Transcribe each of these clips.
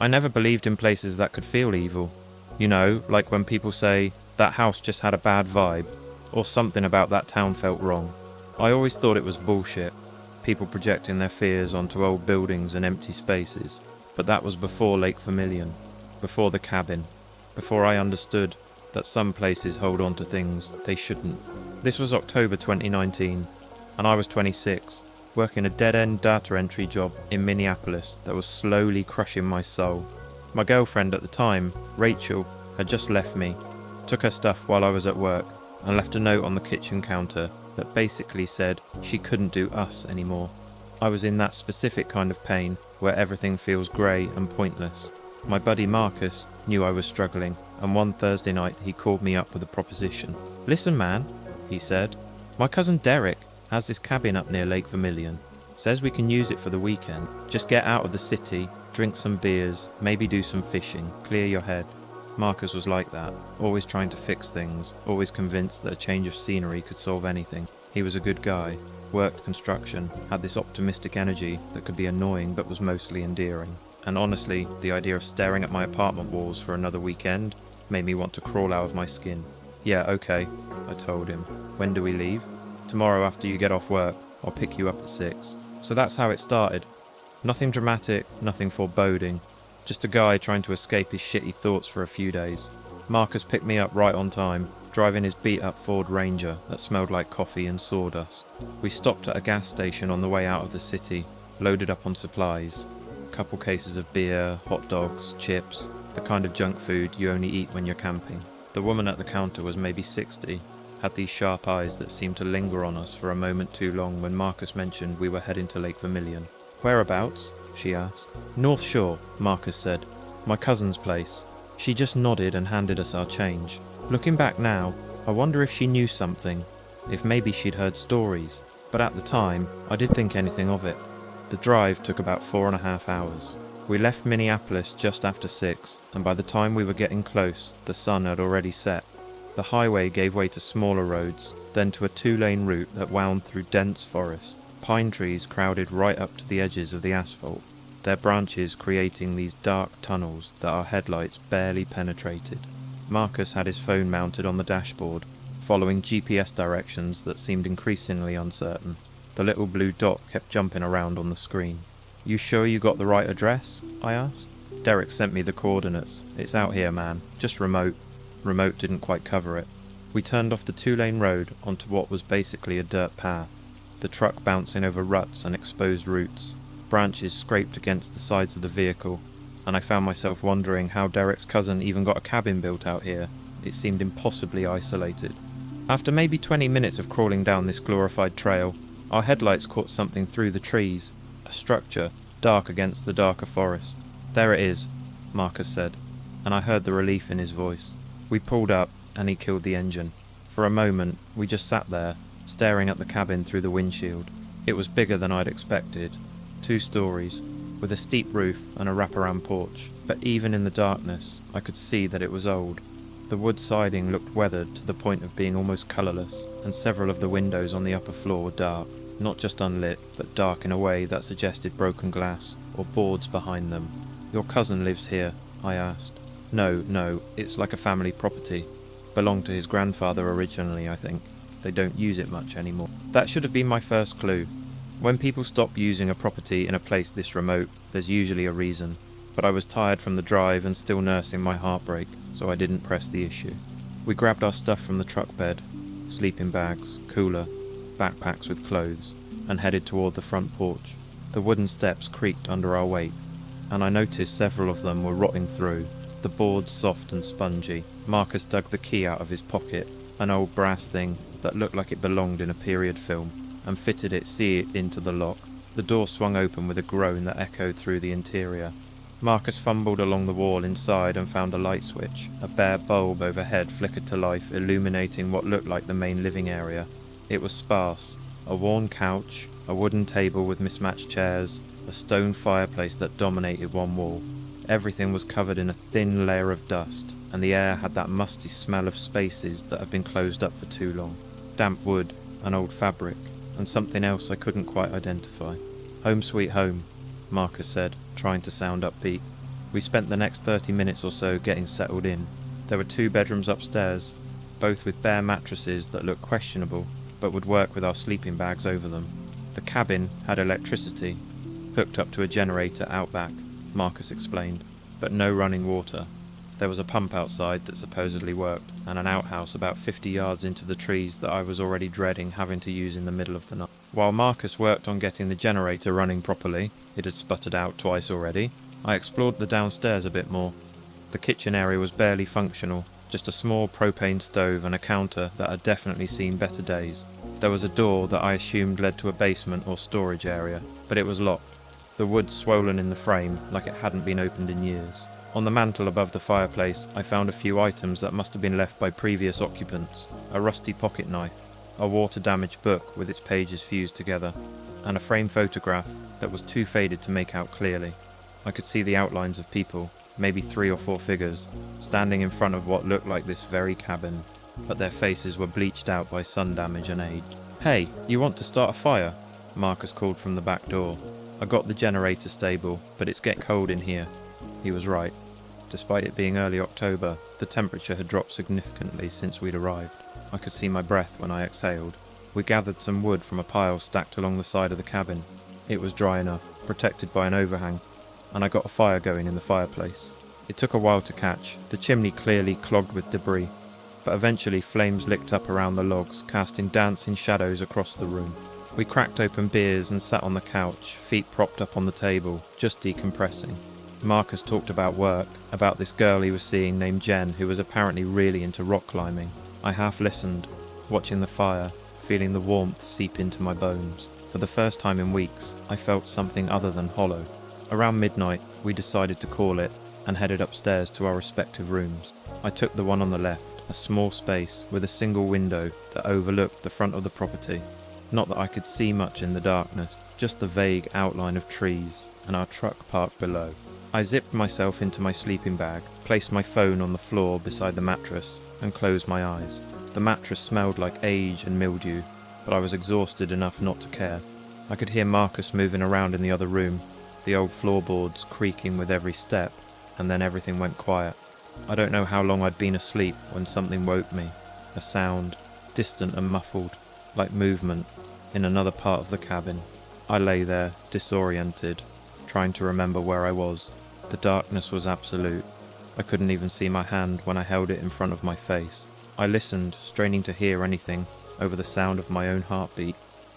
I never believed in places that could feel evil. You know, like when people say, that house just had a bad vibe, or something about that town felt wrong. I always thought it was bullshit, people projecting their fears onto old buildings and empty spaces. But that was before Lake Vermillion, before the cabin, before I understood that some places hold on to things they shouldn't. This was October 2019, and I was 26, working a dead-end data entry job in Minneapolis that was slowly crushing my soul. My girlfriend at the time, Rachel, had just left me, took her stuff while I was at work, and left a note on the kitchen counter that basically said she couldn't do us anymore. I was in that specific kind of pain where everything feels grey and pointless. My buddy Marcus knew I was struggling, and one Thursday night he called me up with a proposition. "Listen, man," he said, "my cousin Derek has this cabin up near Lake Vermillion. Says we can use it for the weekend. Just get out of the city, drink some beers, maybe do some fishing, clear your head." Marcus was like that, always trying to fix things, always convinced that a change of scenery could solve anything. He was a good guy, worked construction, had this optimistic energy that could be annoying but was mostly endearing. And honestly, the idea of staring at my apartment walls for another weekend made me want to crawl out of my skin. "Yeah, okay," I told him. "When do we leave?" "Tomorrow after you get off work. I'll pick you up at 6. So that's how it started. Nothing dramatic, nothing foreboding. Just a guy trying to escape his shitty thoughts for a few days. Marcus picked me up right on time, driving his beat-up Ford Ranger that smelled like coffee and sawdust. We stopped at a gas station on the way out of the city, loaded up on supplies. A couple cases of beer, hot dogs, chips, the kind of junk food you only eat when you're camping. The woman at the counter was maybe 60, had these sharp eyes that seemed to linger on us for a moment too long when Marcus mentioned we were heading to Lake Vermillion. "Whereabouts?" she asked. "North Shore," Marcus said. "My cousin's place." She just nodded and handed us our change. Looking back now, I wonder if she knew something, if maybe she'd heard stories, but at the time, I didn't think anything of it. The drive took about 4.5 hours. We left Minneapolis just after 6, and by the time we were getting close, the sun had already set. The highway gave way to smaller roads, then to a 2-lane route that wound through dense forest. Pine trees crowded right up to the edges of the asphalt, their branches creating these dark tunnels that our headlights barely penetrated. Marcus had his phone mounted on the dashboard, following GPS directions that seemed increasingly uncertain. The little blue dot kept jumping around on the screen. "You sure you got the right address?" I asked. "Derek sent me the coordinates. It's out here, man. Just remote." Remote didn't quite cover it. We turned off the 2-lane road onto what was basically a dirt path, the truck bouncing over ruts and exposed roots. Branches scraped against the sides of the vehicle, and I found myself wondering how Derek's cousin even got a cabin built out here. It seemed impossibly isolated. After maybe 20 minutes of crawling down this glorified trail, our headlights caught something through the trees, a structure, dark against the darker forest. "There it is," Marcus said, and I heard the relief in his voice. We pulled up, and he killed the engine. For a moment, we just sat there, staring at the cabin through the windshield. It was bigger than I'd expected. 2 stories, with a steep roof and a wraparound porch. But even in the darkness, I could see that it was old. The wood siding looked weathered to the point of being almost colourless, and several of the windows on the upper floor were dark. Not just unlit, but dark in a way that suggested broken glass, or boards behind them. "Your cousin lives here?" I asked. No, it's like a family property. Belonged to his grandfather originally, I think. They don't use it much anymore. That should have been my first clue. When people stop using a property in a place this remote, there's usually a reason. But I was tired from the drive and still nursing my heartbreak, so I didn't press the issue. We grabbed our stuff from the truck bed, sleeping bags, cooler, backpacks with clothes, and headed toward the front porch. The wooden steps creaked under our weight, and I noticed several of them were rotting through, the boards soft and spongy. Marcus dug the key out of his pocket, an old brass thing that looked like it belonged in a period film, and fitted it into the lock. The door swung open with a groan that echoed through the interior. Marcus fumbled along the wall inside and found a light switch. A bare bulb overhead flickered to life, illuminating what looked like the main living area. It was sparse. A worn couch, a wooden table with mismatched chairs, a stone fireplace that dominated one wall. Everything was covered in a thin layer of dust, and the air had that musty smell of spaces that have been closed up for too long. Damp wood, an old fabric, and something else I couldn't quite identify. "Home sweet home," Marcus said, trying to sound upbeat. We spent the next 30 minutes or so getting settled in. There were 2 bedrooms upstairs, both with bare mattresses that looked questionable, but would work with our sleeping bags over them. The cabin had electricity, hooked up to a generator out back, Marcus explained, but no running water. There was a pump outside that supposedly worked, and an outhouse about 50 yards into the trees that I was already dreading having to use in the middle of the night. While Marcus worked on getting the generator running properly, it had sputtered out twice already, I explored the downstairs a bit more. The kitchen area was barely functional, just a small propane stove and a counter that had definitely seen better days. There was a door that I assumed led to a basement or storage area, but it was locked, the wood swollen in the frame like it hadn't been opened in years. On the mantel above the fireplace, I found a few items that must have been left by previous occupants: a rusty pocket knife, a water-damaged book with its pages fused together, and a framed photograph that was too faded to make out clearly. I could see the outlines of people, maybe 3 or 4 figures, standing in front of what looked like this very cabin, but their faces were bleached out by sun damage and age. "Hey, you want to start a fire?" Marcus called from the back door. "I got the generator stable, but it's getting cold in here." He was right. Despite it being early October, the temperature had dropped significantly since we'd arrived. I could see my breath when I exhaled. We gathered some wood from a pile stacked along the side of the cabin. It was dry enough, protected by an overhang, and I got a fire going in the fireplace. It took a while to catch, the chimney clearly clogged with debris, but eventually flames licked up around the logs, casting dancing shadows across the room. We cracked open beers and sat on the couch, feet propped up on the table, just decompressing. Marcus talked about work, about this girl he was seeing named Jen, who was apparently really into rock climbing. I half listened, watching the fire, feeling the warmth seep into my bones. For the first time in weeks, I felt something other than hollow. Around midnight, we decided to call it and headed upstairs to our respective rooms. I took the one on the left, a small space with a single window that overlooked the front of the property. Not that I could see much in the darkness, just the vague outline of trees and our truck parked below. I zipped myself into my sleeping bag, placed my phone on the floor beside the mattress, and closed my eyes. The mattress smelled like age and mildew, but I was exhausted enough not to care. I could hear Marcus moving around in the other room, the old floorboards creaking with every step, and then everything went quiet. I don't know how long I'd been asleep when something woke me, a sound, distant and muffled, like movement, in another part of the cabin. I lay there, disoriented, trying to remember where I was. The darkness was absolute. I couldn't even see my hand when I held it in front of my face. I listened, straining to hear anything, over the sound of my own heartbeat.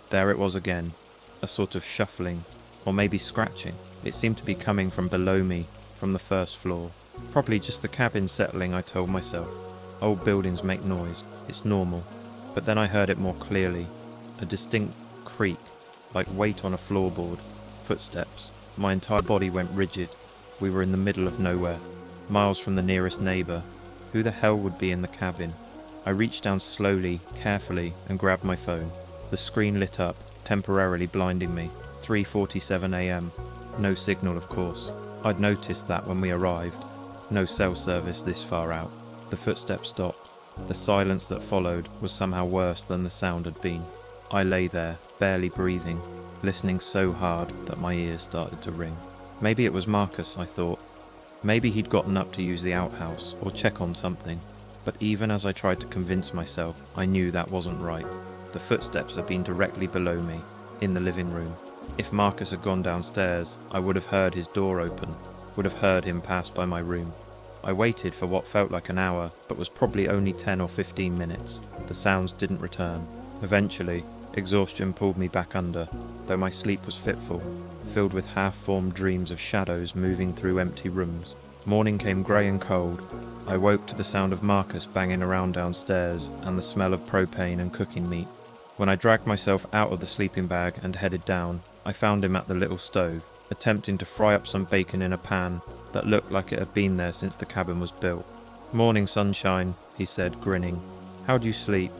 There it was again, a sort of shuffling, or maybe scratching. It seemed to be coming from below me, from the first floor. Probably just the cabin settling, I told myself. Old buildings make noise, it's normal. But then I heard it more clearly, a distinct creak, like weight on a floorboard, footsteps. My entire body went rigid. We were in the middle of nowhere, miles from the nearest neighbour. Who the hell would be in the cabin? I reached down slowly, carefully, and grabbed my phone. The screen lit up, temporarily blinding me. 3:47 a.m. No signal, of course. I'd noticed that when we arrived. No cell service this far out. The footsteps stopped. The silence that followed was somehow worse than the sound had been. I lay there, barely breathing, listening so hard that my ears started to ring. Maybe it was Marcus, I thought. Maybe he'd gotten up to use the outhouse or check on something. But even as I tried to convince myself, I knew that wasn't right. The footsteps had been directly below me, in the living room. If Marcus had gone downstairs, I would have heard his door open, would have heard him pass by my room. I waited for what felt like an hour, but was probably only 10 or 15 minutes. The sounds didn't return. Eventually, exhaustion pulled me back under, though my sleep was fitful, filled with half-formed dreams of shadows moving through empty rooms. Morning came grey and cold. I woke to the sound of Marcus banging around downstairs and the smell of propane and cooking meat. When I dragged myself out of the sleeping bag and headed down, I found him at the little stove, attempting to fry up some bacon in a pan that looked like it had been there since the cabin was built. "Morning, sunshine," he said, grinning. "How'd you sleep?"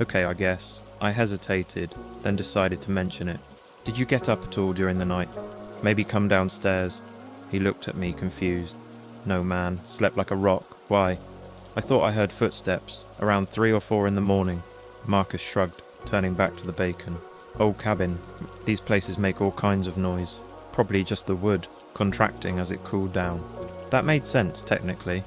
"Okay, I guess." I hesitated, then decided to mention it. "Did you get up at all during the night? Maybe come downstairs?" He looked at me, confused. "No, man, slept like a rock. Why?" "I thought I heard footsteps, around 3 or 4 in the morning." Marcus shrugged, turning back to the bacon. "Old cabin. These places make all kinds of noise. Probably just the wood, contracting as it cooled down." That made sense, technically,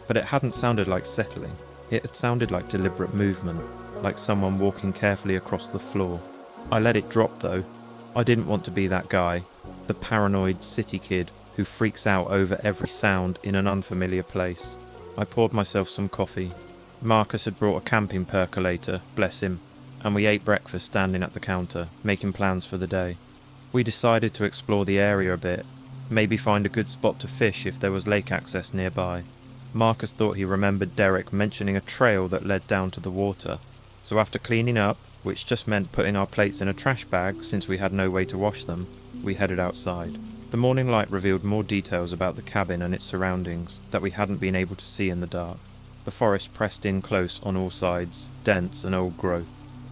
but it hadn't sounded like settling. It had sounded like deliberate movement, like someone walking carefully across the floor. I let it drop, though. I didn't want to be that guy, the paranoid city kid who freaks out over every sound in an unfamiliar place. I poured myself some coffee. Marcus had brought a camping percolator, bless him, and we ate breakfast standing at the counter, making plans for the day. We decided to explore the area a bit, maybe find a good spot to fish if there was lake access nearby. Marcus thought he remembered Derek mentioning a trail that led down to the water, so after cleaning up, which just meant putting our plates in a trash bag since we had no way to wash them, we headed outside. The morning light revealed more details about the cabin and its surroundings that we hadn't been able to see in the dark. The forest pressed in close on all sides, dense and old growth,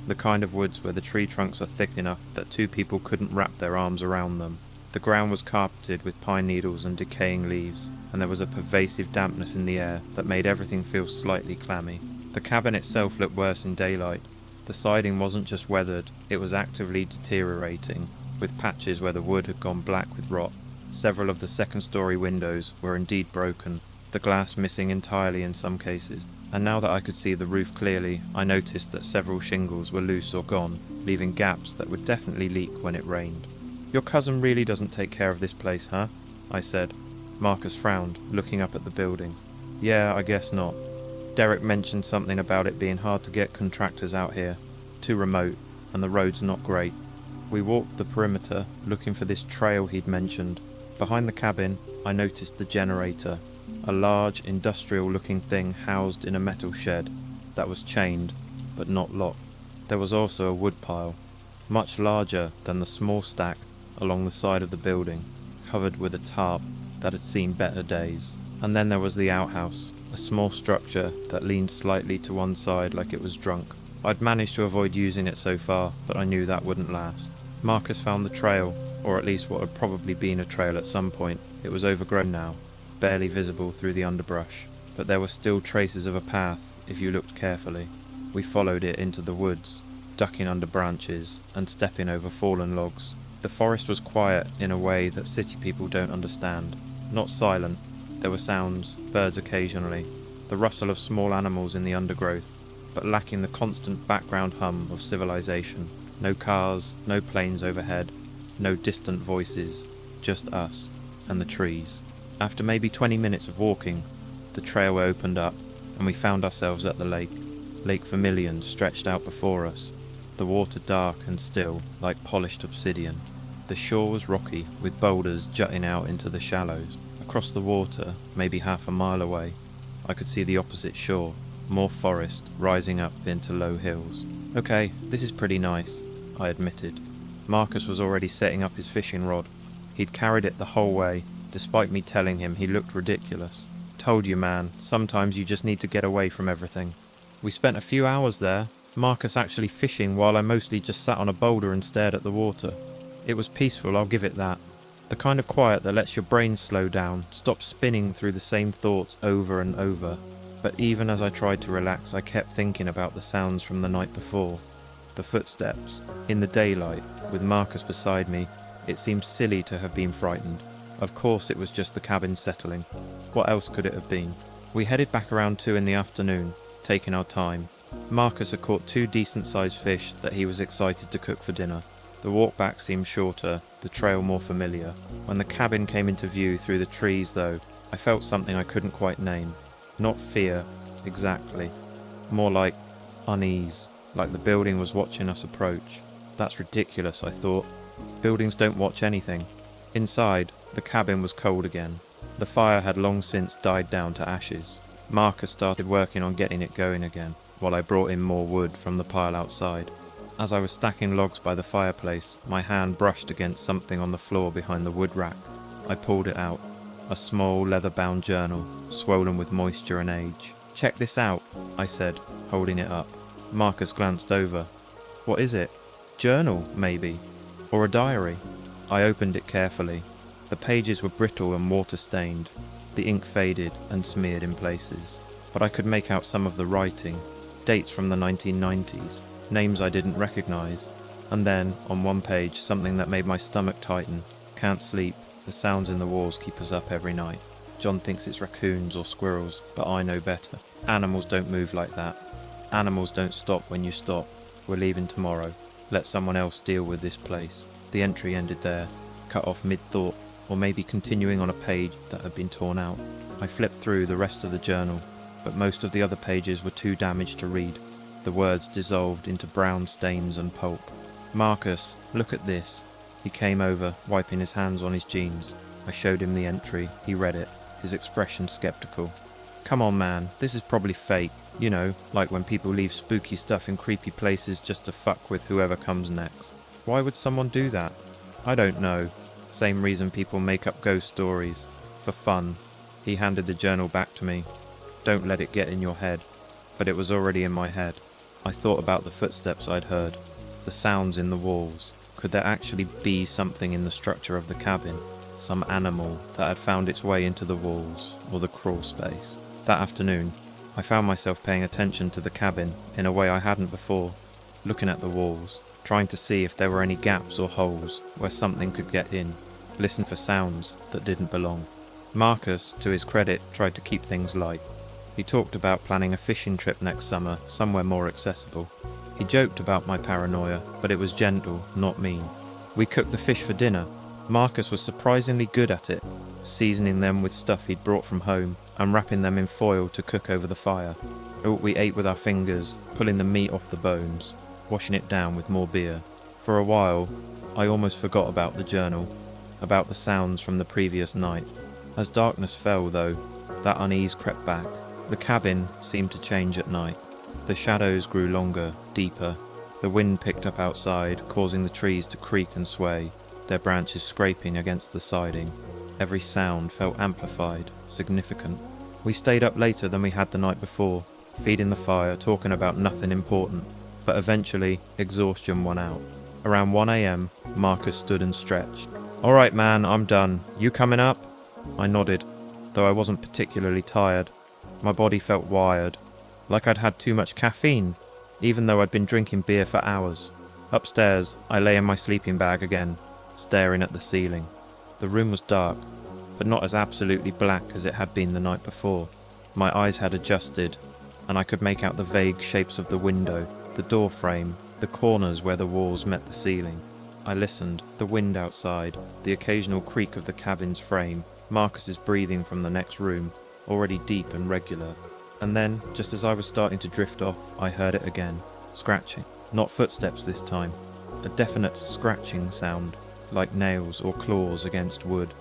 the kind of woods where the tree trunks are thick enough that two people couldn't wrap their arms around them. The ground was carpeted with pine needles and decaying leaves, and there was a pervasive dampness in the air that made everything feel slightly clammy. The cabin itself looked worse in daylight. The siding wasn't just weathered, it was actively deteriorating, with patches where the wood had gone black with rot. Several of the second-story windows were indeed broken, the glass missing entirely in some cases, and now that I could see the roof clearly, I noticed that several shingles were loose or gone, leaving gaps that would definitely leak when it rained. "Your cousin really doesn't take care of this place, huh?" I said. Marcus frowned, looking up at the building. "Yeah, I guess not. Derek mentioned something about it being hard to get contractors out here, too remote, and the road's not great." We walked the perimeter, looking for this trail he'd mentioned. Behind the cabin, I noticed the generator, a large, industrial-looking thing housed in a metal shed that was chained, but not locked. There was also a wood pile, much larger than the small stack along the side of the building, covered with a tarp that had seen better days. And then there was the outhouse, a small structure that leaned slightly to one side like it was drunk. I'd managed to avoid using it so far, but I knew that wouldn't last. Marcus found the trail, or at least what had probably been a trail at some point. It was overgrown now, barely visible through the underbrush, but there were still traces of a path if you looked carefully. We followed it into the woods, ducking under branches and stepping over fallen logs. The forest was quiet in a way that city people don't understand. Not silent. There were sounds, birds occasionally, the rustle of small animals in the undergrowth, but lacking the constant background hum of civilization. No cars, no planes overhead, no distant voices, just us and the trees. After maybe 20 minutes of walking, the trail opened up and we found ourselves at the lake. Lake Vermillion stretched out before us, the water dark and still, like polished obsidian. The shore was rocky, with boulders jutting out into the shallows. Across the water, maybe half a mile away, I could see the opposite shore, more forest rising up into low hills. "Okay, this is pretty nice," I admitted. Marcus was already setting up his fishing rod. He'd carried it the whole way, despite me telling him he looked ridiculous. "Told you, man, sometimes you just need to get away from everything." We spent a few hours there, Marcus actually fishing while I mostly just sat on a boulder and stared at the water. It was peaceful, I'll give it that. The kind of quiet that lets your brain slow down, stop spinning through the same thoughts over and over. But even as I tried to relax, I kept thinking about the sounds from the night before. The footsteps. In the daylight, with Marcus beside me, it seemed silly to have been frightened. Of course it was just the cabin settling. What else could it have been? We headed back around 2 in the afternoon, taking our time. Marcus had caught 2 decent-sized fish that he was excited to cook for dinner. The walk back seemed shorter, the trail more familiar. When the cabin came into view through the trees, though, I felt something I couldn't quite name. Not fear, exactly. More like unease, like the building was watching us approach. That's ridiculous, I thought. Buildings don't watch anything. Inside, the cabin was cold again. The fire had long since died down to ashes. Marcus started working on getting it going again, while I brought in more wood from the pile outside. As I was stacking logs by the fireplace, my hand brushed against something on the floor behind the wood rack. I pulled it out. A small, leather-bound journal, swollen with moisture and age. "Check this out," I said, holding it up. Marcus glanced over. "What is it? Journal, maybe? Or a diary?" I opened it carefully. The pages were brittle and water-stained. The ink faded and smeared in places. But I could make out some of the writing. Dates from the 1990s. Names I didn't recognize. And then, on one page, something that made my stomach tighten. "Can't sleep. The sounds in the walls keep us up every night." John thinks it's raccoons or squirrels, but I know better. Animals don't move like that. Animals don't stop when you stop. We're leaving tomorrow. Let someone else deal with this place. The entry ended there, cut off mid-thought, or maybe continuing on a page that had been torn out. I flipped through the rest of the journal, but most of the other pages were too damaged to read. The words dissolved into brown stains and pulp. "Marcus, look at this." He came over, wiping his hands on his jeans. I showed him the entry. He read it, his expression skeptical. "Come on, man, this is probably fake. You know, like when people leave spooky stuff in creepy places just to fuck with whoever comes next. Why would someone do that? I don't know. Same reason people make up ghost stories. For fun." He handed the journal back to me. "Don't let it get in your head." But it was already in my head. I thought about the footsteps I'd heard, the sounds in the walls. Could there actually be something in the structure of the cabin? Some animal that had found its way into the walls or the crawl space? That afternoon, I found myself paying attention to the cabin in a way I hadn't before, looking at the walls, trying to see if there were any gaps or holes where something could get in, listen for sounds that didn't belong. Marcus, to his credit, tried to keep things light. He talked about planning a fishing trip next summer, somewhere more accessible. He joked about my paranoia, but it was gentle, not mean. We cooked the fish for dinner. Marcus was surprisingly good at it, seasoning them with stuff he'd brought from home and wrapping them in foil to cook over the fire. We ate with our fingers, pulling the meat off the bones, washing it down with more beer. For a while, I almost forgot about the journal, about the sounds from the previous night. As darkness fell, though, that unease crept back. The cabin seemed to change at night. The shadows grew longer, deeper. The wind picked up outside, causing the trees to creak and sway, their branches scraping against the siding. Every sound felt amplified, significant. We stayed up later than we had the night before, feeding the fire, talking about nothing important. But eventually, exhaustion won out. Around 1 a.m, Marcus stood and stretched. "All right, man, I'm done. You coming up?" I nodded, though I wasn't particularly tired. My body felt wired, like I'd had too much caffeine, even though I'd been drinking beer for hours. Upstairs, I lay in my sleeping bag again, staring at the ceiling. The room was dark, but not as absolutely black as it had been the night before. My eyes had adjusted, and I could make out the vague shapes of the window, the door frame, the corners where the walls met the ceiling. I listened, the wind outside, the occasional creak of the cabin's frame, Marcus's breathing from the next room, already deep and regular. And then, just as I was starting to drift off, I heard it again, scratching. Not footsteps this time, a definite scratching sound, like nails or claws against wood,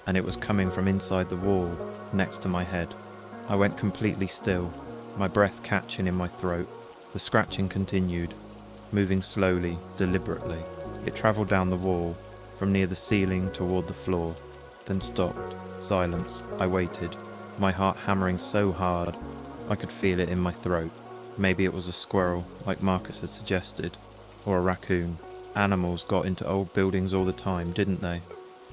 and it was coming from inside the wall, next to my head. I went completely still, my breath catching in my throat. The scratching continued, moving slowly, deliberately. It travelled down the wall, from near the ceiling toward the floor, then stopped. Silence. I waited, my heart hammering so hard I could feel it in my throat. Maybe it was a squirrel, like Marcus had suggested, or a raccoon. Animals got into old buildings all the time, didn't they?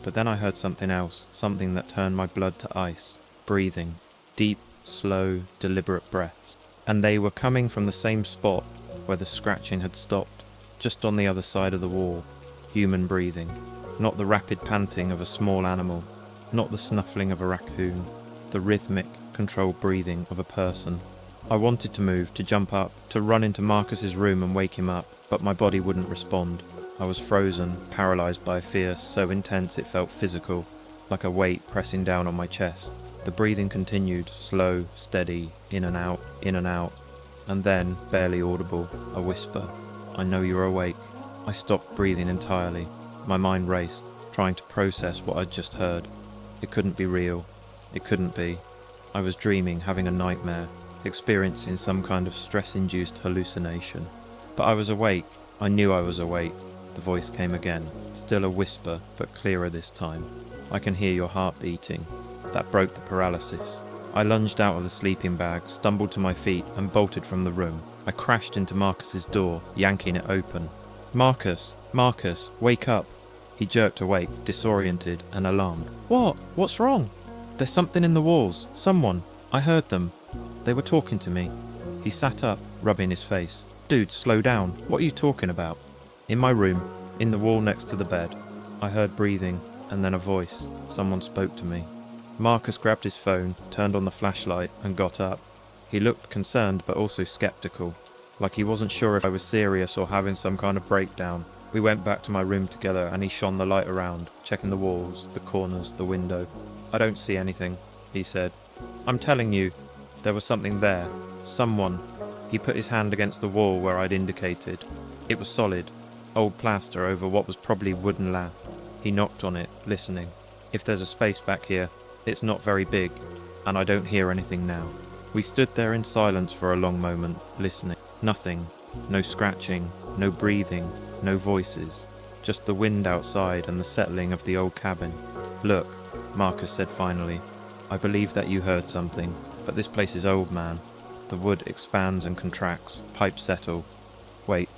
But then I heard something else, something that turned my blood to ice. Breathing. Deep, slow, deliberate breaths. And they were coming from the same spot where the scratching had stopped, just on the other side of the wall. Human breathing. Not the rapid panting of a small animal, not the snuffling of a raccoon, the rhythmic, controlled breathing of a person. I wanted to move, to jump up, to run into Marcus's room and wake him up, but my body wouldn't respond. I was frozen, paralysed by a fear so intense it felt physical, like a weight pressing down on my chest. The breathing continued, slow, steady, in and out, and then, barely audible, a whisper. "I know you're awake." I stopped breathing entirely. My mind raced, trying to process what I'd just heard. It couldn't be real. It couldn't be. I was dreaming, having a nightmare, experiencing some kind of stress-induced hallucination. But I was awake. I knew I was awake. The voice came again, still a whisper, but clearer this time. "I can hear your heart beating." That broke the paralysis. I lunged out of the sleeping bag, stumbled to my feet, and bolted from the room. I crashed into Marcus's door, yanking it open. Marcus, wake up." He jerked awake, disoriented and alarmed. "What? What's wrong?" "There's something in the walls. Someone. I heard them. They were talking to me." He sat up, rubbing his face. "Dude, slow down. What are you talking about?" "In my room, in the wall next to the bed." I heard breathing, and then a voice. Someone spoke to me. Marcus grabbed his phone, turned on the flashlight, and got up. He looked concerned but also skeptical, like he wasn't sure if I was serious or having some kind of breakdown. We went back to my room together and he shone the light around, checking the walls, the corners, the window. "I don't see anything," he said. "I'm telling you, there was something there. Someone." He put his hand against the wall where I'd indicated. It was solid, old plaster over what was probably wooden lath. He knocked on it, listening. "If there's a space back here, it's not very big, and I don't hear anything now." We stood there in silence for a long moment, listening. Nothing. No scratching, no breathing, no voices. Just the wind outside and the settling of the old cabin. "Look," Marcus said finally. "I believe that you heard something, but this place is old, man. The wood expands and contracts, pipes settle. Wait,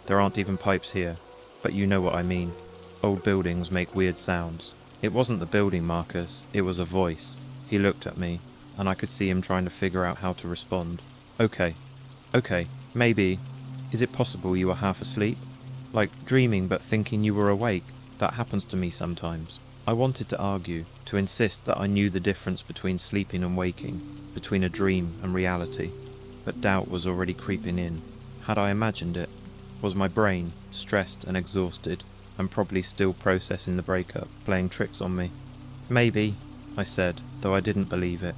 there aren't even pipes here, but you know what I mean. Old buildings make weird sounds." It wasn't the building, Marcus, it was a voice. He looked at me, and I could see him trying to figure out how to respond. Okay, maybe. Is it possible you were half asleep? Like dreaming but thinking you were awake? That happens to me sometimes. I wanted to argue, to insist that I knew the difference between sleeping and waking, between a dream and reality. But doubt was already creeping in. Had I imagined it? Was my brain, stressed and exhausted, and probably still processing the breakup, playing tricks on me? "Maybe," I said, though I didn't believe it.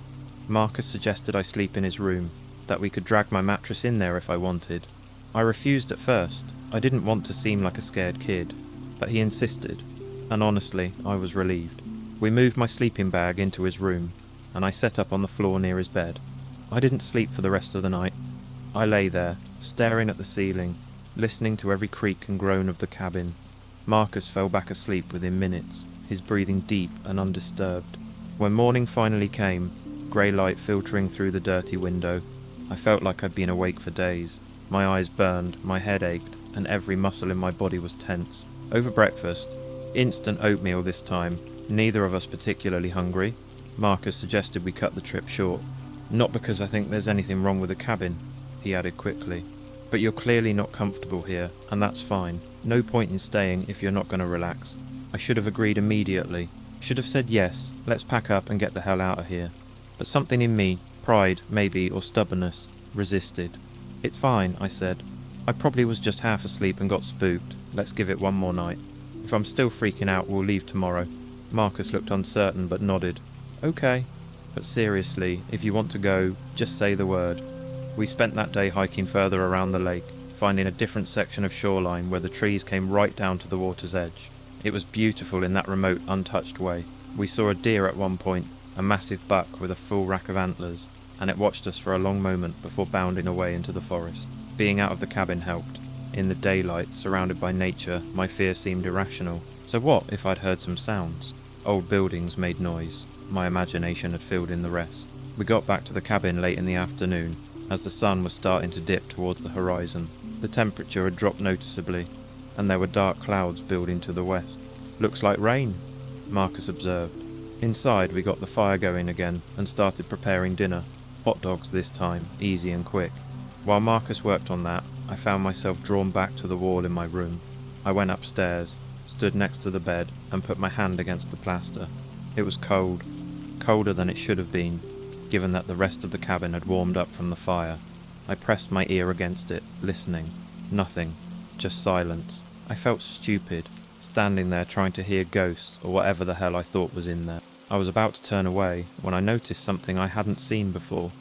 Marcus suggested I sleep in his room, that we could drag my mattress in there if I wanted. I refused at first. I didn't want to seem like a scared kid, but he insisted, and honestly, I was relieved. We moved my sleeping bag into his room, and I set up on the floor near his bed. I didn't sleep for the rest of the night. I lay there, staring at the ceiling, listening to every creak and groan of the cabin. Marcus fell back asleep within minutes, his breathing deep and undisturbed. When morning finally came, grey light filtering through the dirty window, I felt like I'd been awake for days. My eyes burned, my head ached, and every muscle in my body was tense. Over breakfast, instant oatmeal this time, neither of us particularly hungry, Marcus suggested we cut the trip short. "Not because I think there's anything wrong with the cabin," he added quickly, "but you're clearly not comfortable here, and that's fine. No point in staying if you're not going to relax." I should have agreed immediately. Should have said yes, let's pack up and get the hell out of here. But something in me, pride maybe, or stubbornness, resisted. "It's fine," I said. "I probably was just half asleep and got spooked. Let's give it one more night. If I'm still freaking out, we'll leave tomorrow." Marcus looked uncertain but nodded. "Okay. But seriously, if you want to go, just say the word." We spent that day hiking further around the lake, finding a different section of shoreline where the trees came right down to the water's edge. It was beautiful in that remote, untouched way. We saw a deer at one point, a massive buck with a full rack of antlers, and it watched us for a long moment before bounding away into the forest. Being out of the cabin helped. In the daylight, surrounded by nature, my fear seemed irrational. So what if I'd heard some sounds? Old buildings made noise. My imagination had filled in the rest. We got back to the cabin late in the afternoon, as the sun was starting to dip towards the horizon. The temperature had dropped noticeably, and there were dark clouds building to the west. "Looks like rain," Marcus observed. Inside, we got the fire going again and started preparing dinner. Hot dogs this time, easy and quick. While Marcus worked on that, I found myself drawn back to the wall in my room. I went upstairs, stood next to the bed, and put my hand against the plaster. It was cold, colder than it should have been, given that the rest of the cabin had warmed up from the fire. I pressed my ear against it, listening. Nothing, just silence. I felt stupid, standing there trying to hear ghosts or whatever the hell I thought was in there. I was about to turn away when I noticed something I hadn't seen before.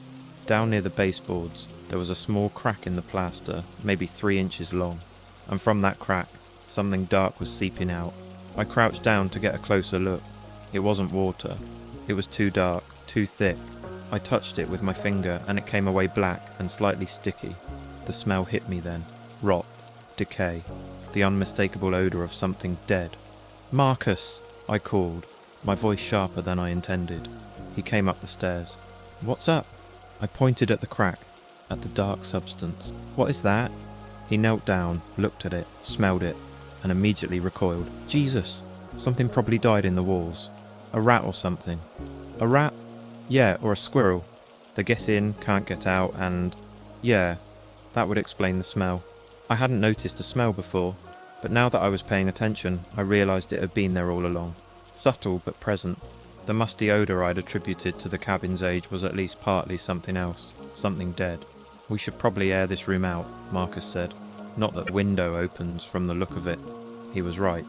Down near the baseboards, there was a small crack in the plaster, maybe 3 inches long, and from that crack, something dark was seeping out. I crouched down to get a closer look. It wasn't water. It was too dark, too thick. I touched it with my finger and it came away black and slightly sticky. The smell hit me then. Rot. Decay. The unmistakable odour of something dead. "Marcus!" I called, my voice sharper than I intended. He came up the stairs. "What's up?" I pointed at the crack, at the dark substance. "What is that?" He knelt down, looked at it, smelled it, and immediately recoiled. "Jesus! Something probably died in the walls. A rat or something." "A rat?" "Yeah, or a squirrel. They get in, can't get out, and... yeah, that would explain the smell." I hadn't noticed the smell before, but now that I was paying attention, I realised it had been there all along. Subtle but present. The musty odour I'd attributed to the cabin's age was at least partly something else, something dead. "We should probably air this room out," Marcus said. "Not that the window opens from the look of it." He was right.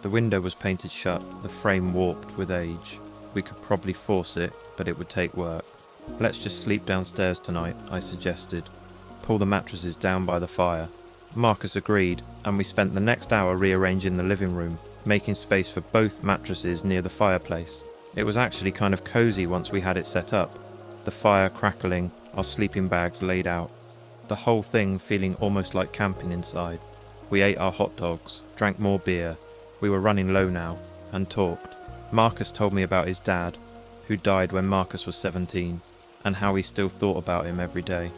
The window was painted shut, the frame warped with age. We could probably force it, but it would take work. "Let's just sleep downstairs tonight," I suggested. "Pull the mattresses down by the fire." Marcus agreed, and we spent the next hour rearranging the living room, making space for both mattresses near the fireplace. It was actually kind of cozy once we had it set up. The fire crackling, our sleeping bags laid out. The whole thing feeling almost like camping inside. We ate our hot dogs, drank more beer. We were running low now, and talked. Marcus told me about his dad, who died when Marcus was 17, and how he still thought about him every day.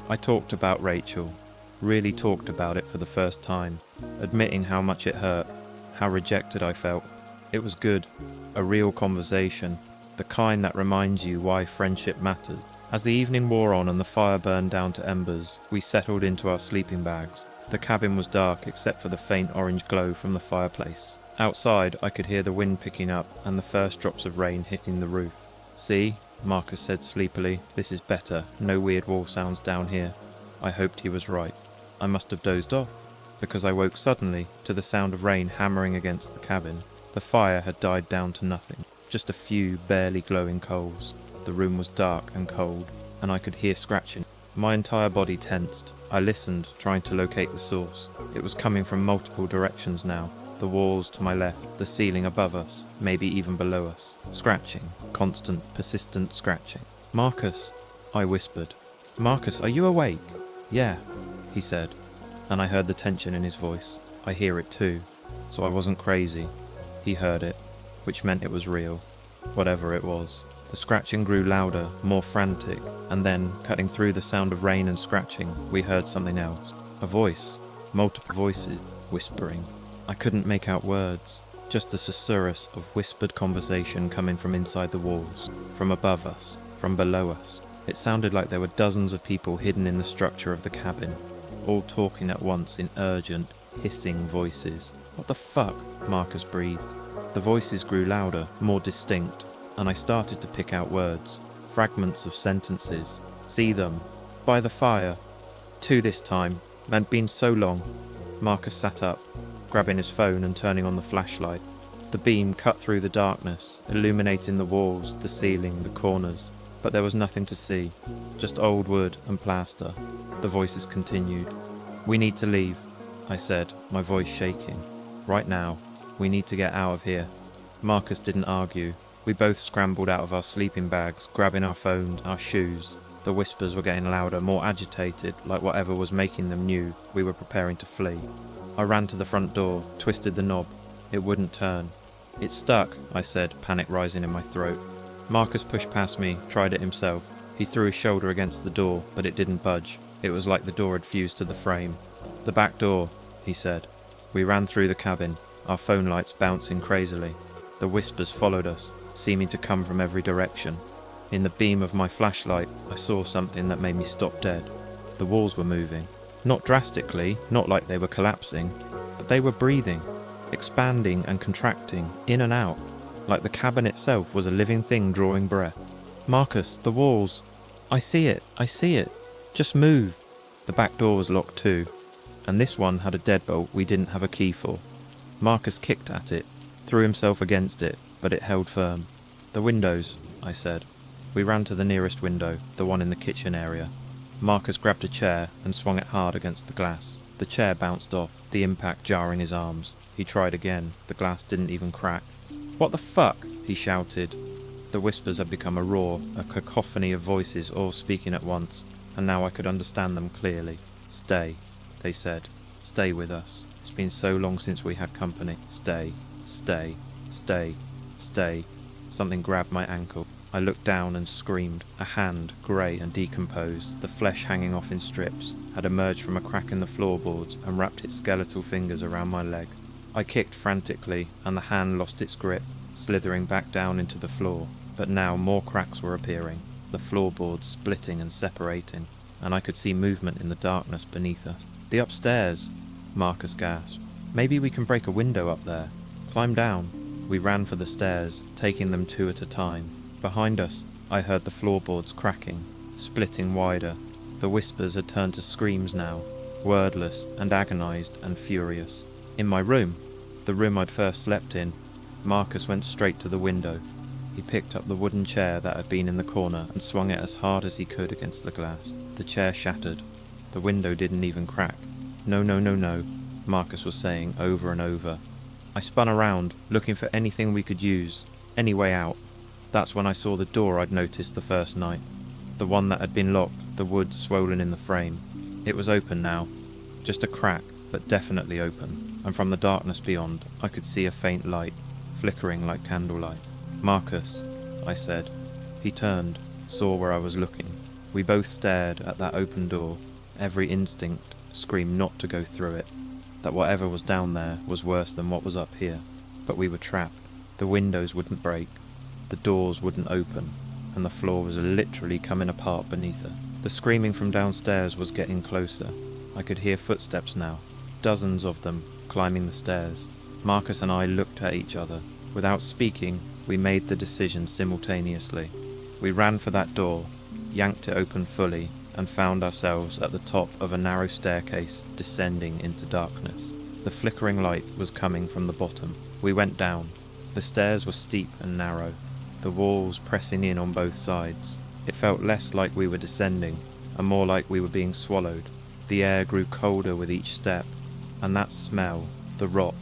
I talked about Rachel, really talked about it for the first time, admitting how much it hurt, how rejected I felt. It was good, a real conversation, the kind that reminds you why friendship matters. As the evening wore on and the fire burned down to embers, we settled into our sleeping bags. The cabin was dark except for the faint orange glow from the fireplace. Outside, I could hear the wind picking up and the first drops of rain hitting the roof. "See," Marcus said sleepily, "this is better, no weird wall sounds down here." I hoped he was right. I must have dozed off, because I woke suddenly to the sound of rain hammering against the cabin. The fire had died down to nothing, just a few barely glowing coals. The room was dark and cold, and I could hear scratching. My entire body tensed. I listened, trying to locate the source. It was coming from multiple directions now. The walls to my left, the ceiling above us, maybe even below us. Scratching, constant, persistent scratching. "Marcus," I whispered. "Marcus, are you awake?" "Yeah," he said, and I heard the tension in his voice. I hear it too, so I wasn't crazy. He heard it, which meant it was real, whatever it was. The scratching grew louder, more frantic, and then, cutting through the sound of rain and scratching, we heard something else. A voice, multiple voices, whispering. I couldn't make out words, just the susurrus of whispered conversation coming from inside the walls, from above us, from below us. It sounded like there were dozens of people hidden in the structure of the cabin, all talking at once in urgent, hissing voices. "What the fuck?" Marcus breathed. The voices grew louder, more distinct, and I started to pick out words, fragments of sentences. "See them. By the fire. Two this time. And been so long." Marcus sat up, grabbing his phone and turning on the flashlight. The beam cut through the darkness, illuminating the walls, the ceiling, the corners. But there was nothing to see, just old wood and plaster. The voices continued. "We need to leave," I said, my voice shaking. "Right now. We need to get out of here." Marcus didn't argue. We both scrambled out of our sleeping bags, grabbing our phones, our shoes. The whispers were getting louder, more agitated, like whatever was making them knew we were preparing to flee. I ran to the front door, twisted the knob. It wouldn't turn. "It's stuck," I said, panic rising in my throat. Marcus pushed past me, tried it himself. He threw his shoulder against the door, but it didn't budge. It was like the door had fused to the frame. "The back door," he said. We ran through the cabin, our phone lights bouncing crazily. The whispers followed us, seeming to come from every direction. In the beam of my flashlight, I saw something that made me stop dead. The walls were moving. Not drastically, not like they were collapsing, but they were breathing, expanding and contracting, in and out, like the cabin itself was a living thing drawing breath. "Marcus, the walls. I see it. Just move." The back door was locked too, and this one had a deadbolt we didn't have a key for. Marcus kicked at it, threw himself against it, but it held firm. "The windows," I said. We ran to the nearest window, the one in the kitchen area. Marcus grabbed a chair and swung it hard against the glass. The chair bounced off, the impact jarring his arms. He tried again. The glass didn't even crack. "What the fuck?" he shouted. The whispers had become a roar, a cacophony of voices all speaking at once, and now I could understand them clearly. "Stay," they said. "Stay with us. It's been so long since we had company. Stay, stay, stay, stay." Something grabbed my ankle. I looked down and screamed. A hand, grey and decomposed, the flesh hanging off in strips, had emerged from a crack in the floorboards and wrapped its skeletal fingers around my leg. I kicked frantically, and the hand lost its grip, slithering back down into the floor. But now more cracks were appearing, the floorboards splitting and separating, and I could see movement in the darkness beneath us. "The upstairs," Marcus gasped. "Maybe we can break a window up there. Climb down." We ran for the stairs, taking them two at a time. Behind us, I heard the floorboards cracking, splitting wider. The whispers had turned to screams now, wordless and agonized and furious. In my room, the room I'd first slept in, Marcus went straight to the window. He picked up the wooden chair that had been in the corner and swung it as hard as he could against the glass. The chair shattered. The window didn't even crack. No, no, no, no, Marcus was saying over and over. I spun around, looking for anything we could use, any way out. That's when I saw the door I'd noticed the first night. The one that had been locked, the wood swollen in the frame. It was open now. Just a crack, but definitely open. And from the darkness beyond, I could see a faint light, flickering like candlelight. Marcus, I said. He turned, saw where I was looking. We both stared at that open door. Every instinct screamed not to go through it, that whatever was down there was worse than what was up here. But we were trapped. The windows wouldn't break, the doors wouldn't open, and the floor was literally coming apart beneath her. The screaming from downstairs was getting closer. I could hear footsteps now, dozens of them, climbing the stairs. Marcus and I looked at each other. Without speaking, we made the decision simultaneously. We ran for that door, yanked it open fully, and found ourselves at the top of a narrow staircase descending into darkness. The flickering light was coming from the bottom. We went down. The stairs were steep and narrow, the walls pressing in on both sides. It felt less like we were descending, and more like we were being swallowed. The air grew colder with each step, and that smell, the rot,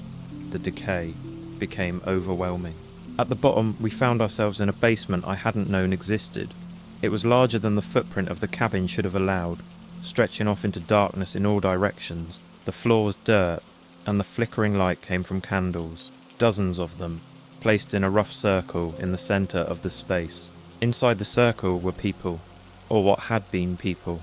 the decay, became overwhelming. At the bottom, we found ourselves in a basement I hadn't known existed. It was larger than the footprint of the cabin should have allowed, stretching off into darkness in all directions. The floor was dirt, and the flickering light came from candles, dozens of them, placed in a rough circle in the centre of the space. Inside the circle were people, or what had been people,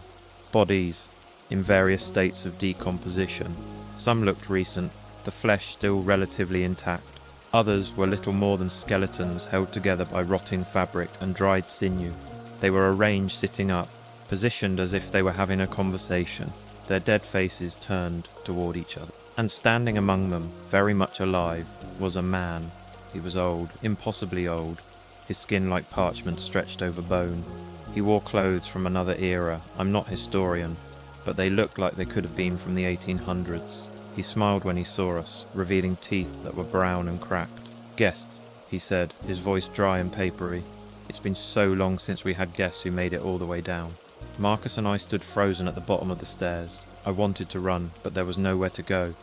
bodies, in various states of decomposition. Some looked recent, the flesh still relatively intact. Others were little more than skeletons held together by rotting fabric and dried sinew. They were arranged sitting up, positioned as if they were having a conversation, their dead faces turned toward each other. And standing among them, very much alive, was a man. He was old, impossibly old, his skin like parchment stretched over bone. He wore clothes from another era. I'm not historian, but they looked like they could have been from the 1800s. He smiled when he saw us, revealing teeth that were brown and cracked. "Guests," he said, his voice dry and papery. It's been so long since we had guests who made it all the way down. Marcus and I stood frozen at the bottom of the stairs. I wanted to run, but there was nowhere to go.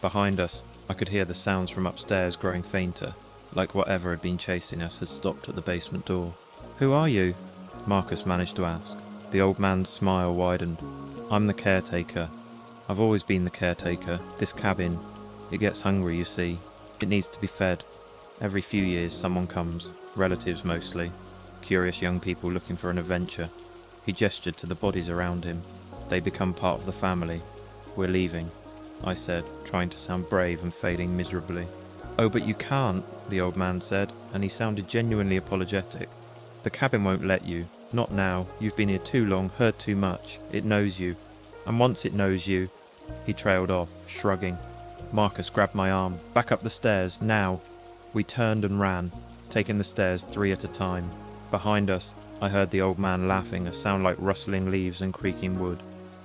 Behind us, I could hear the sounds from upstairs growing fainter, like whatever had been chasing us had stopped at the basement door. "Who are you?" Marcus managed to ask. The old man's smile widened. "I'm the caretaker. I've always been the caretaker. This cabin, it gets hungry, you see. It needs to be fed. Every few years someone comes, relatives mostly, curious young people looking for an adventure." He gestured to the bodies around him. "They become part of the family. We're leaving," I said, trying to sound brave and failing miserably. "Oh, but you can't," the old man said, and he sounded genuinely apologetic. "The cabin won't let you. Not now. You've been here too long, heard too much. It knows you. And once it knows you..." He trailed off, shrugging. Marcus grabbed my arm. "Back up the stairs, now." We turned and ran, taking the stairs 3 at a time. Behind us, I heard the old man laughing, a sound like rustling leaves and creaking wood.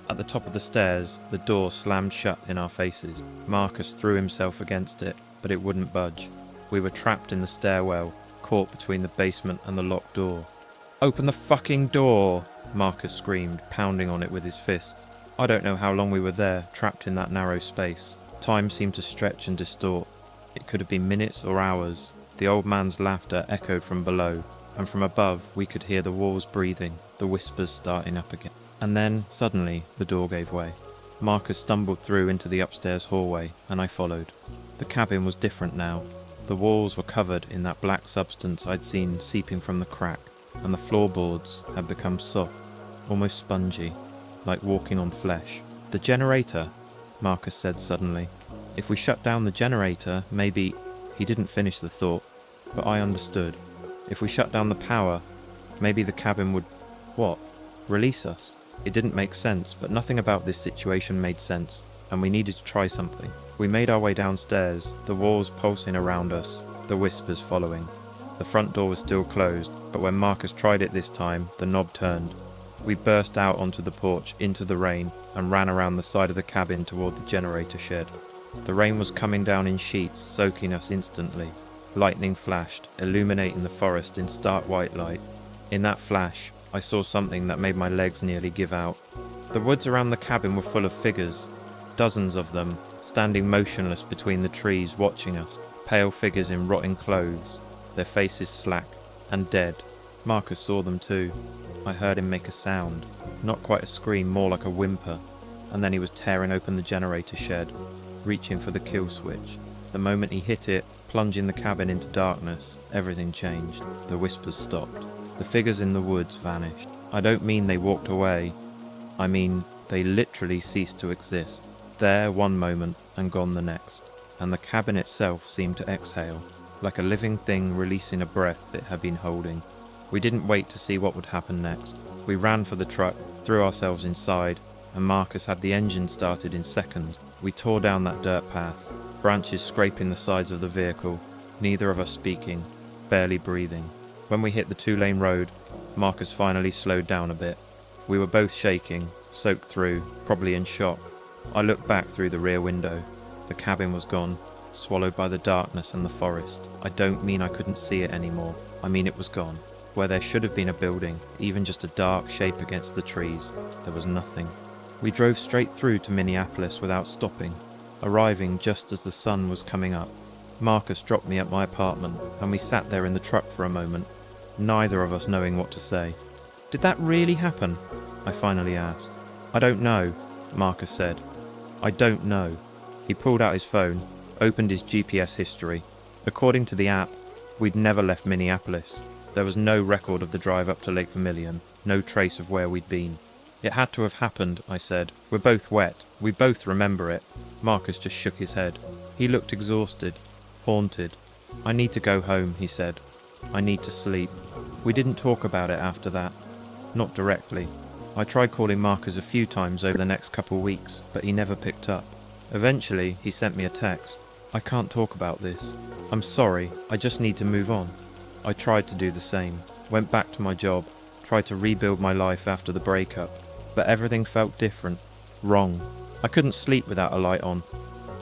At the top of the stairs, the door slammed shut in our faces. Marcus threw himself against it, but it wouldn't budge. We were trapped in the stairwell, caught between the basement and the locked door. "Open the fucking door!" Marcus screamed, pounding on it with his fists. I don't know how long we were there, trapped in that narrow space. Time seemed to stretch and distort. It could have been minutes or hours. The old man's laughter echoed from below, and from above we could hear the walls breathing, the whispers starting up again. And then, suddenly, the door gave way. Marcus stumbled through into the upstairs hallway, and I followed. The cabin was different now. The walls were covered in that black substance I'd seen seeping from the crack, and the floorboards had become soft, almost spongy, like walking on flesh. "The generator," Marcus said suddenly. "If we shut down the generator, maybe..." He didn't finish the thought, but I understood. If we shut down the power, maybe the cabin would... what? Release us? It didn't make sense, but nothing about this situation made sense, and we needed to try something. We made our way downstairs, the walls pulsing around us, the whispers following. The front door was still closed, but when Marcus tried it this time, the knob turned. We burst out onto the porch, into the rain, and ran around the side of the cabin toward the generator shed. The rain was coming down in sheets, soaking us instantly. Lightning flashed, illuminating the forest in stark white light. In that flash, I saw something that made my legs nearly give out. The woods around the cabin were full of figures, dozens of them, standing motionless between the trees watching us, pale figures in rotting clothes, their faces slack and dead. Marcus saw them too. I heard him make a sound, not quite a scream, more like a whimper, and then he was tearing open the generator shed, reaching for the kill switch. The moment he hit it, plunging the cabin into darkness, everything changed. The whispers stopped. The figures in the woods vanished. I don't mean they walked away. I mean they literally ceased to exist. There one moment and gone the next. And the cabin itself seemed to exhale, like a living thing releasing a breath it had been holding. We didn't wait to see what would happen next. We ran for the truck, threw ourselves inside, and Marcus had the engine started in seconds. We tore down that dirt path, branches scraping the sides of the vehicle, neither of us speaking, barely breathing. When we hit the 2-lane road, Marcus finally slowed down a bit. We were both shaking, soaked through, probably in shock. I looked back through the rear window. The cabin was gone, swallowed by the darkness and the forest. I don't mean I couldn't see it anymore. I mean it was gone. Where there should have been a building, even just a dark shape against the trees, there was nothing. We drove straight through to Minneapolis without stopping, arriving just as the sun was coming up. Marcus dropped me at my apartment, and we sat there in the truck for a moment, neither of us knowing what to say. "Did that really happen?" I finally asked. "I don't know," Marcus said. "I don't know." He pulled out his phone, opened his GPS history. According to the app, we'd never left Minneapolis. There was no record of the drive up to Lake Vermillion, no trace of where we'd been. "It had to have happened," I said. "We're both wet. We both remember it." Marcus just shook his head. He looked exhausted, haunted. "I need to go home," he said. "I need to sleep." We didn't talk about it after that. Not directly. I tried calling Marcus a few times over the next couple weeks, but he never picked up. Eventually, he sent me a text. "I can't talk about this. I'm sorry, I just need to move on." I tried to do the same. Went back to my job, tried to rebuild my life after the breakup, but everything felt different, wrong. I couldn't sleep without a light on.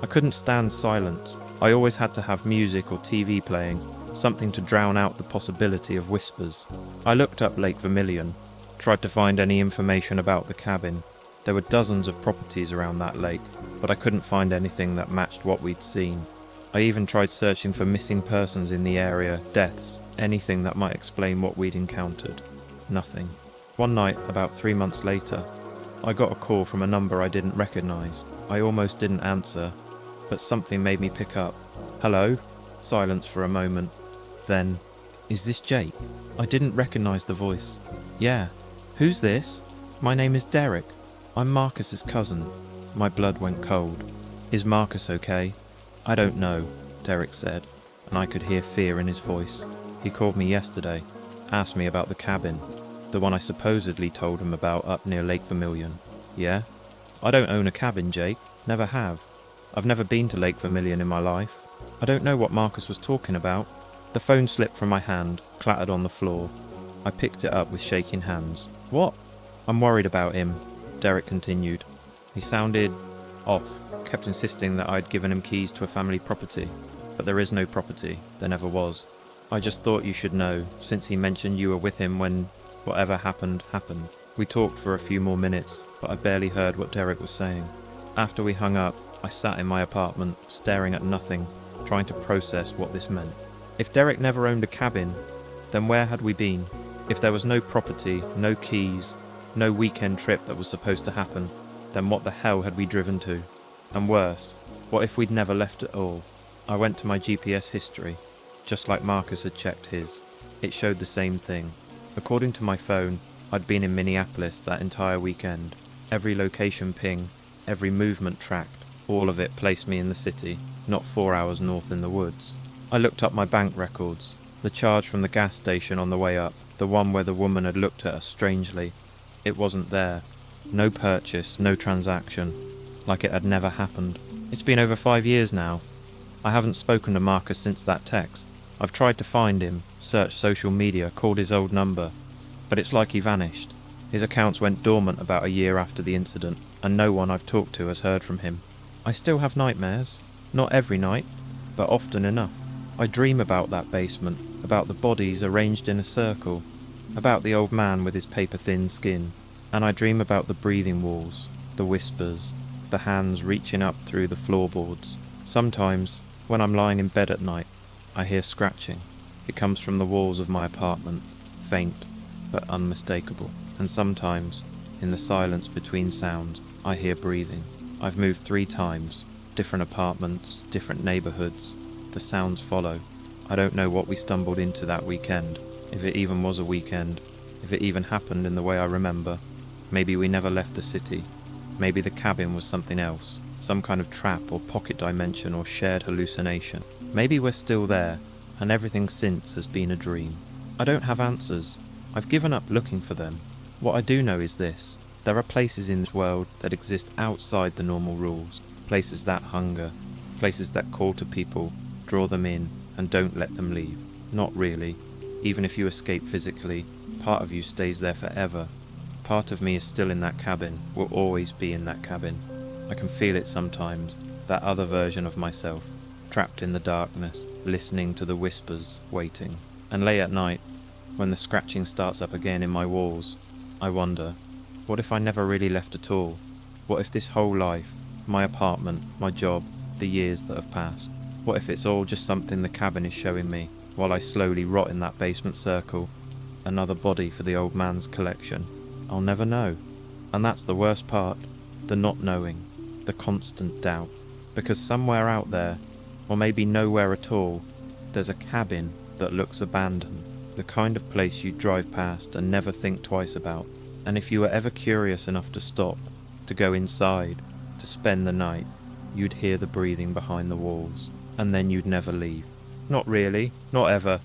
I couldn't stand silence. I always had to have music or TV playing, something to drown out the possibility of whispers. I looked up Lake Vermillion, tried to find any information about the cabin. There were dozens of properties around that lake, but I couldn't find anything that matched what we'd seen. I even tried searching for missing persons in the area, deaths, anything that might explain what we'd encountered. Nothing. One night, about 3 months later, I got a call from a number I didn't recognize. I almost didn't answer, but something made me pick up. "Hello?" Silence for a moment. Then, "Is this Jake?" I didn't recognize the voice. "Yeah." "Who's this?" "My name is Derek. I'm Marcus's cousin." My blood went cold. "Is Marcus okay?" "I don't know," Derek said, and I could hear fear in his voice. "He called me yesterday, asked me about the cabin, the one I supposedly told him about up near Lake Vermillion." "Yeah?" "I don't own a cabin, Jake. Never have. I've never been to Lake Vermillion in my life. I don't know what Marcus was talking about." The phone slipped from my hand, clattered on the floor. I picked it up with shaking hands. "What?" "I'm worried about him," Derek continued. He sounded off, kept insisting that I'd given him keys to a family property. But there is no property. There never was. "I just thought you should know, since he mentioned you were with him when whatever happened, happened." We talked for a few more minutes, but I barely heard what Derek was saying. After we hung up, I sat in my apartment, staring at nothing, trying to process what this meant. If Derek never owned a cabin, then where had we been? If there was no property, no keys, no weekend trip that was supposed to happen, then what the hell had we driven to? And worse, what if we'd never left at all? I went to my GPS history, just like Marcus had checked his. It showed the same thing. According to my phone, I'd been in Minneapolis that entire weekend. Every location ping, every movement tracked, all of it placed me in the city, not 4 hours north in the woods. I looked up my bank records, the charge from the gas station on the way up, the one where the woman had looked at us strangely. It wasn't there. No purchase, no transaction, like it had never happened. It's been over 5 years now. I haven't spoken to Marcus since that text. I've tried to find him, searched social media, called his old number, but it's like he vanished. His accounts went dormant about a year after the incident, and no one I've talked to has heard from him. I still have nightmares. Not every night, but often enough. I dream about that basement, about the bodies arranged in a circle, about the old man with his paper-thin skin, and I dream about the breathing walls, the whispers, the hands reaching up through the floorboards. Sometimes, when I'm lying in bed at night, I hear scratching. It comes from the walls of my apartment, faint but unmistakable. And sometimes, in the silence between sounds, I hear breathing. I've moved 3 times, different apartments, different neighbourhoods. The sounds follow. I don't know what we stumbled into that weekend, if it even was a weekend, if it even happened in the way I remember. Maybe we never left the city. Maybe the cabin was something else, some kind of trap or pocket dimension or shared hallucination. Maybe we're still there, and everything since has been a dream. I don't have answers. I've given up looking for them. What I do know is this: there are places in this world that exist outside the normal rules, places that hunger, places that call to people, draw them in, and don't let them leave. Not really. Even if you escape physically, part of you stays there forever. Part of me is still in that cabin, will always be in that cabin. I can feel it sometimes, that other version of myself, trapped in the darkness, listening to the whispers, waiting. And late at night, when the scratching starts up again in my walls, I wonder, what if I never really left at all? What if this whole life, my apartment, my job, the years that have passed, what if it's all just something the cabin is showing me, while I slowly rot in that basement circle, another body for the old man's collection? I'll never know. And that's the worst part, the not knowing, the constant doubt. Because somewhere out there, or maybe nowhere at all, there's a cabin that looks abandoned, the kind of place you drive past and never think twice about. And if you were ever curious enough to stop, to go inside, to spend the night, you'd hear the breathing behind the walls, and then you'd never leave. Not really, not ever.